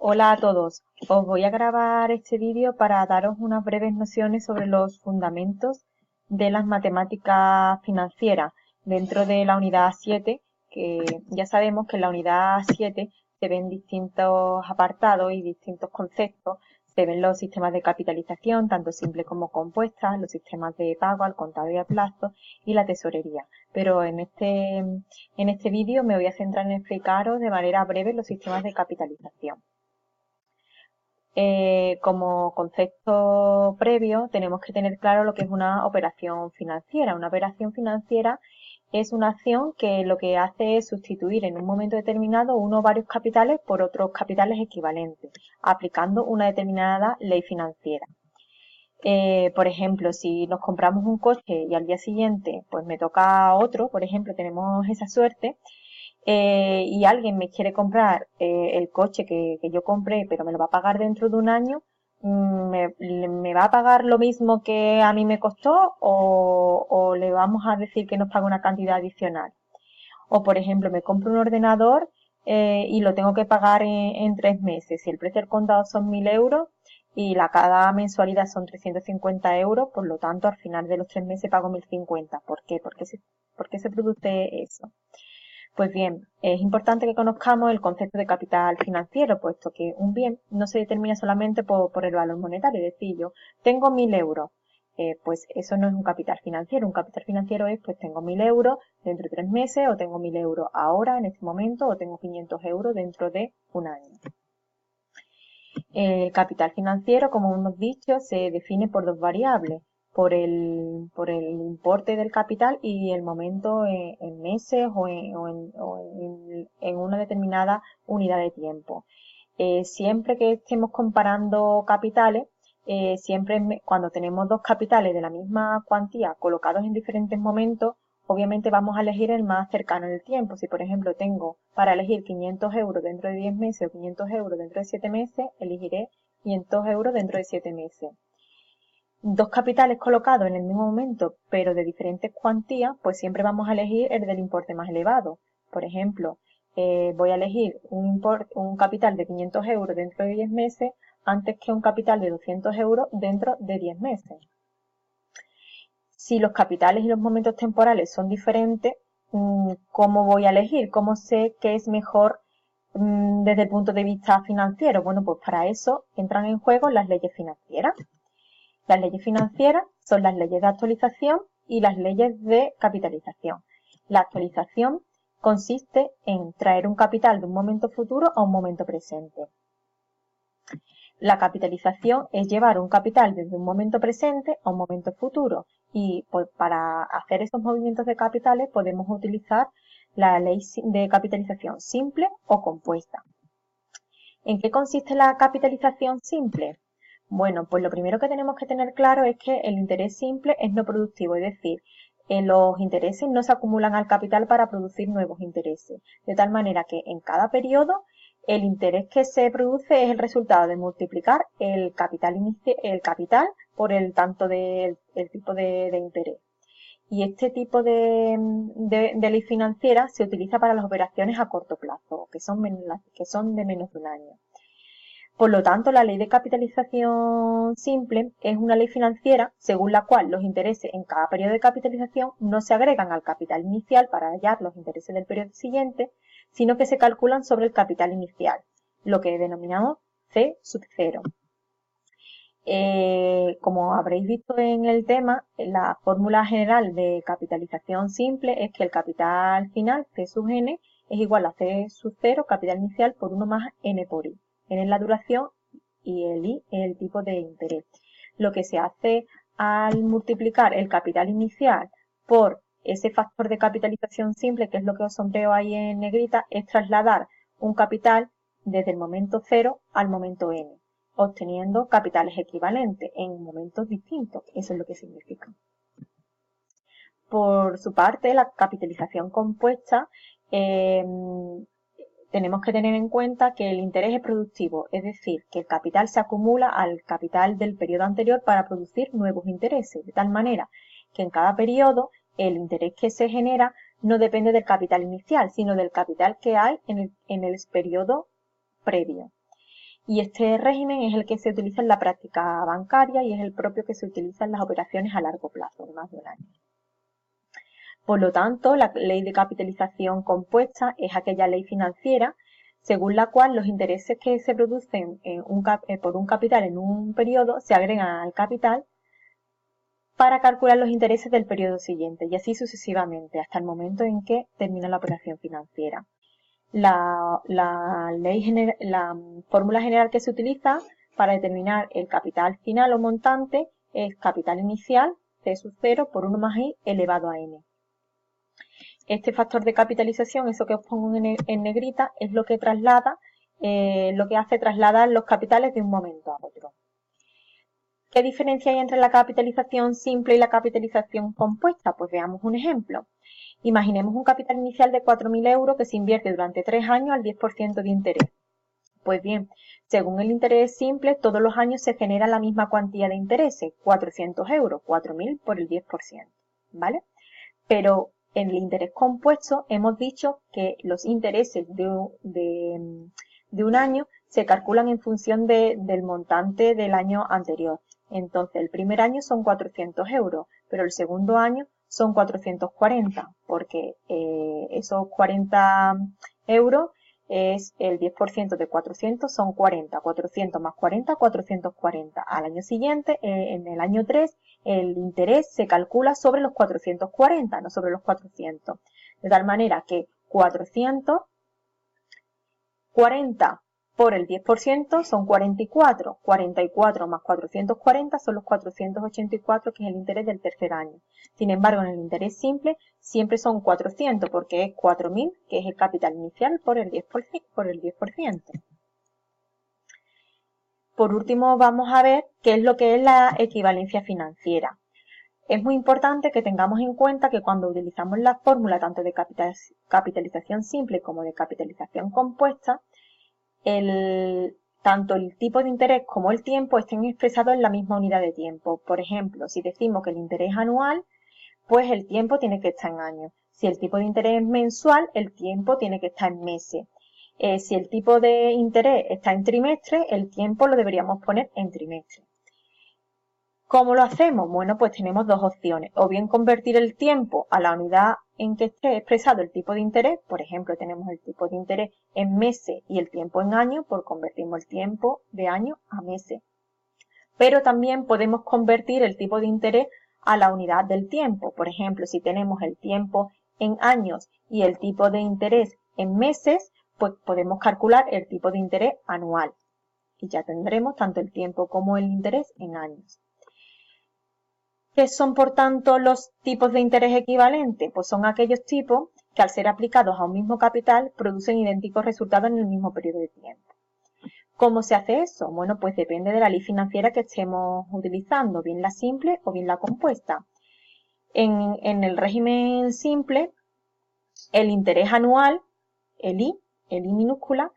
Hola a todos, os voy a grabar este vídeo para daros unas breves nociones sobre los fundamentos de las matemáticas financieras dentro de la unidad 7, que ya sabemos que en la unidad 7 se ven distintos apartados y distintos conceptos. Se ven los sistemas de capitalización, tanto simple como compuesta, los sistemas de pago al contado y a plazo y la tesorería. Pero en este vídeo me voy a centrar en explicaros de manera breve los sistemas de capitalización. Como concepto previo tenemos que tener claro lo que es una operación financiera. Una operación financiera es una acción que lo que hace es sustituir en un momento determinado uno o varios capitales por otros capitales equivalentes, aplicando una determinada ley financiera. Por ejemplo, si nos compramos un coche y al día siguiente pues me toca otro, por ejemplo, tenemos esa suerte, y alguien me quiere comprar el coche que yo compré, pero me lo va a pagar dentro de un año, ¿me va a pagar lo mismo que a mí me costó o le vamos a decir que nos pague una cantidad adicional? O, por ejemplo, me compro un ordenador y lo tengo que pagar en 3 meses. Si el precio del contado son 1.000 euros y cada mensualidad son 350 euros, por lo tanto, al final de los 3 meses pago 1.050. ¿Por qué? ¿Por qué se produce eso? Pues bien, es importante que conozcamos el concepto de capital financiero, puesto que un bien no se determina solamente por el valor monetario. Es decir, yo tengo 1.000 euros, pues eso no es un capital financiero. Un capital financiero es, pues tengo 1.000 euros dentro de 3 meses, o tengo 1.000 euros ahora, en este momento, o tengo 500 euros dentro de un año. El capital financiero, como hemos dicho, se define por dos variables, por el importe del capital y el momento en meses o en una determinada unidad de tiempo. Siempre que estemos comparando capitales, cuando tenemos dos capitales de la misma cuantía colocados en diferentes momentos, obviamente vamos a elegir el más cercano en el tiempo. Si, por ejemplo, tengo para elegir 500 euros dentro de 10 meses o 500 euros dentro de 7 meses, elegiré 500 euros dentro de 7 meses. Dos capitales colocados en el mismo momento, pero de diferentes cuantías, pues siempre vamos a elegir el del importe más elevado. Por ejemplo, voy a elegir un capital de 500 euros dentro de 10 meses antes que un capital de 200 euros dentro de 10 meses. Si los capitales y los momentos temporales son diferentes, ¿cómo voy a elegir? ¿Cómo sé qué es mejor desde el punto de vista financiero? Bueno, pues para eso entran en juego las leyes financieras. Las leyes financieras son las leyes de actualización y las leyes de capitalización. La actualización consiste en traer un capital de un momento futuro a un momento presente. La capitalización es llevar un capital desde un momento presente a un momento futuro, y pues, para hacer esos movimientos de capitales podemos utilizar la ley de capitalización simple o compuesta. ¿En qué consiste la capitalización simple? Bueno, pues lo primero que tenemos que tener claro es que el interés simple es no productivo, es decir, los intereses no se acumulan al capital para producir nuevos intereses, de tal manera que en cada periodo el interés que se produce es el resultado de multiplicar el capital por el tanto del tipo de interés. Y este tipo de ley financiera se utiliza para las operaciones a corto plazo, que son de menos de un año. Por lo tanto, la ley de capitalización simple es una ley financiera según la cual los intereses en cada periodo de capitalización no se agregan al capital inicial para hallar los intereses del periodo siguiente, sino que se calculan sobre el capital inicial, lo que denominamos C sub 0. Como habréis visto en el tema, la fórmula general de capitalización simple es que el capital final, C sub n, es igual a C sub 0, capital inicial, por 1 más n por i. N es la duración y el i es el tipo de interés. Lo que se hace al multiplicar el capital inicial por ese factor de capitalización simple, que es lo que os sombreo ahí en negrita, es trasladar un capital desde el momento 0 al momento n, obteniendo capitales equivalentes en momentos distintos. Eso es lo que significa. Por su parte, la capitalización compuesta, tenemos que tener en cuenta que el interés es productivo, es decir, que el capital se acumula al capital del periodo anterior para producir nuevos intereses, de tal manera que en cada periodo el interés que se genera no depende del capital inicial, sino del capital que hay en el periodo previo. Y este régimen es el que se utiliza en la práctica bancaria y es el propio que se utiliza en las operaciones a largo plazo, de más de un año. Por lo tanto, la ley de capitalización compuesta es aquella ley financiera según la cual los intereses que se producen por un capital en un periodo se agregan al capital para calcular los intereses del periodo siguiente y así sucesivamente hasta el momento en que termina la operación financiera. La fórmula general que se utiliza para determinar el capital final o montante es capital inicial, C sub 0 por 1 más I elevado a N. Este factor de capitalización, eso que os pongo en negrita, es lo que hace trasladar los capitales de un momento a otro. ¿Qué diferencia hay entre la capitalización simple y la capitalización compuesta? Pues veamos un ejemplo. Imaginemos un capital inicial de 4.000 euros que se invierte durante 3 años al 10% de interés. Pues bien, según el interés simple, todos los años se genera la misma cuantía de intereses, 400 euros, 4.000 por el 10%, ¿vale? Pero en el interés compuesto hemos dicho que los intereses de un año se calculan en función del montante del año anterior. Entonces, el primer año son 400 euros, pero el segundo año son 440, porque esos 40 euros es el 10% de 400, son 40. 400 más 40, 440. Al año siguiente, en el año 3, el interés se calcula sobre los 440, no sobre los 400. De tal manera que 440 por el 10% son 44. 44 más 440 son los 484, que es el interés del tercer año. Sin embargo, en el interés simple siempre son 400 porque es 4.000, que es el capital inicial por el 10%. Por último, vamos a ver qué es lo que es la equivalencia financiera. Es muy importante que tengamos en cuenta que cuando utilizamos la fórmula tanto de capitalización simple como de capitalización compuesta, tanto el tipo de interés como el tiempo estén expresados en la misma unidad de tiempo. Por ejemplo, si decimos que el interés es anual, pues el tiempo tiene que estar en años. Si el tipo de interés es mensual, el tiempo tiene que estar en meses. Si el tipo de interés está en trimestre, el tiempo lo deberíamos poner en trimestre. ¿Cómo lo hacemos? Bueno, pues tenemos dos opciones. O bien convertir el tiempo a la unidad en que esté expresado el tipo de interés. Por ejemplo, tenemos el tipo de interés en meses y el tiempo en años, pues convertimos el tiempo de año a meses. Pero también podemos convertir el tipo de interés a la unidad del tiempo. Por ejemplo, si tenemos el tiempo en años y el tipo de interés en meses, pues podemos calcular el tipo de interés anual. Y ya tendremos tanto el tiempo como el interés en años. ¿Qué son, por tanto, los tipos de interés equivalentes? Pues son aquellos tipos que, al ser aplicados a un mismo capital, producen idénticos resultados en el mismo periodo de tiempo. ¿Cómo se hace eso? Bueno, pues depende de la ley financiera que estemos utilizando, bien la simple o bien la compuesta. En el régimen simple, el interés anual, el I minúscula,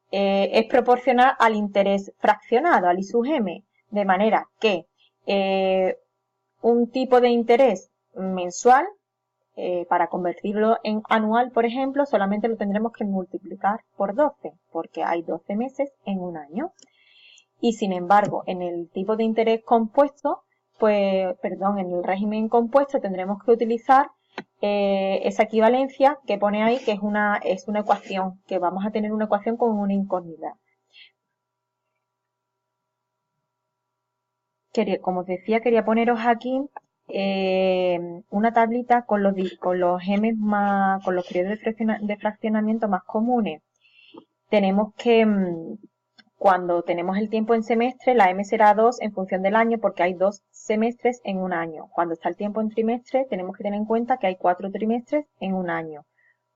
es proporcional al interés fraccionado, al I sub m, de manera que un tipo de interés mensual, para convertirlo en anual, por ejemplo, solamente lo tendremos que multiplicar por 12, porque hay 12 meses en un año. Y sin embargo, en el tipo de interés compuesto, en el régimen compuesto tendremos que utilizar esa equivalencia que pone ahí, que es una ecuación, que vamos a tener una ecuación con una incógnita. Como os decía, quería poneros aquí una tablita con los gemes con los periodos de fraccionamiento más comunes. Tenemos que, cuando tenemos el tiempo en semestre, la M será 2 en función del año porque hay 2 semestres en un año. Cuando está el tiempo en trimestre, tenemos que tener en cuenta que hay 4 trimestres en un año.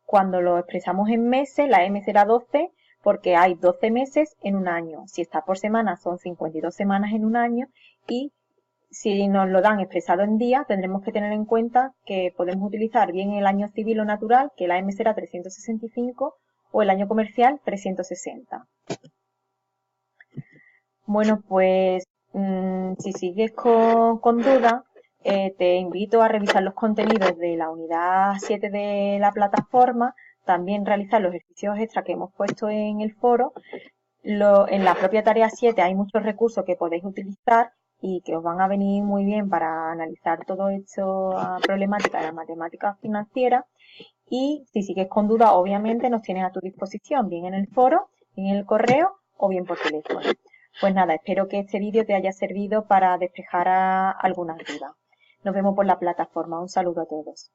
Cuando lo expresamos en meses, la M será 12 porque hay 12 meses en un año. Si está por semana, son 52 semanas en un año. Y si nos lo dan expresado en días, tendremos que tener en cuenta que podemos utilizar bien el año civil o natural, que la M será 365, o el año comercial 360. Bueno, pues si sigues con dudas, te invito a revisar los contenidos de la unidad 7 de la plataforma, también realizar los ejercicios extra que hemos puesto en el foro En la propia tarea 7 hay muchos recursos que podéis utilizar y que os van a venir muy bien para analizar todo esto, problemática de la matemática financiera. Y si sigues con dudas, obviamente nos tienes a tu disposición, bien en el foro, bien en el correo o bien por teléfono. Pues nada, espero que este vídeo te haya servido para despejar algunas dudas. Nos vemos por la plataforma. Un saludo a todos.